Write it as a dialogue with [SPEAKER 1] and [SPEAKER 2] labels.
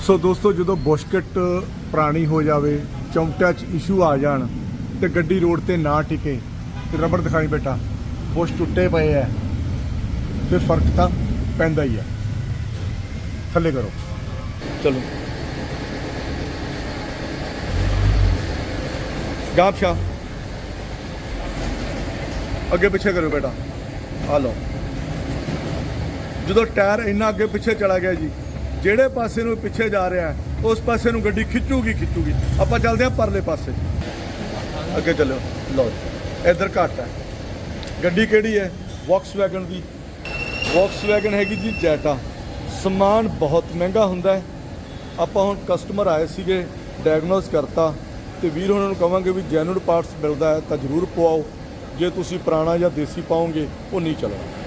[SPEAKER 1] ਸੋ ਦੋਸਤੋ, ਜਦੋਂ ਬੁਸ਼ਕਟ ਪੁਰਾਣੀ ਹੋ ਜਾਵੇ, ਚੌਂਟਿਆਂ 'ਚ ਇਸ਼ੂ ਆ ਜਾਣ ਤੇ ਗੱਡੀ ਰੋਡ ਤੇ ਨਾ ਟਿਕੇ ਤੇ ਰਬੜ ਦਿਖਾਈ ਬੇਟਾ, ਬੁਸ਼ ਟੁੱਟੇ ਪਏ ਐ, ਫਿਰ ਫਰਕ ਤਾਂ ਪੈਂਦਾ ਹੀ ਹੈ। ਥੱਲੇ ਕਰੋ, ਚਲੋ ਗਾਪ ਸ਼ਾ ਅੱਗੇ ਪਿੱਛੇ ਕਰੋ ਬੇਟਾ। ਆ ਲਓ, ਜਦੋਂ ਟਾਇਰ ਇੰਨਾ ਅੱਗੇ ਪਿੱਛੇ ਚਲਾ ਗਿਆ ਜੀ, ਜਿਹੜੇ ਪਾਸੇ ਨੂੰ ਪਿੱਛੇ ਜਾ ਰਿਹਾ ਉਸ ਪਾਸੇ ਨੂੰ ਗੱਡੀ ਖਿੱਚੂਗੀ। ਆਪਾਂ ਚੱਲਦੇ ਹਾਂ ਪਰਲੇ ਪਾਸੇ, ਅੱਗੇ ਚੱਲਿਓ। ਲਓ ਇੱਧਰ ਘੱਟ ਹੈ। ਗੱਡੀ ਕਿਹੜੀ ਹੈ? ਵੌਕਸਵੈਗਨ ਦੀ। ਵੌਕਸਵੈਗਨ ਹੈਗੀ ਜੀ ਜੈਟਾ। ਸਮਾਨ ਬਹੁਤ ਮਹਿੰਗਾ ਹੁੰਦਾ ਹੈ। ਆਪਾਂ ਹੁਣ ਕਸਟਮਰ ਆਏ ਸੀਗੇ, ਡਾਇਗਨੋਸ ਕਰਤਾ, ਤੇ ਵੀਰ ਉਹਨਾਂ ਨੂੰ ਕਹਾਂਗੇ ਵੀ ਜੈਨੂਅਨ ਪਾਰਟਸ ਮਿਲਦਾ ਹੈ ਤਾਂ ਜ਼ਰੂਰ ਪਵਾਓ। ਜੇ ਤੁਸੀਂ ਪੁਰਾਣਾ ਜਾਂ ਦੇਸੀ ਪਾਓਗੇ ਉਹ ਨਹੀਂ ਚੱਲਣਾ।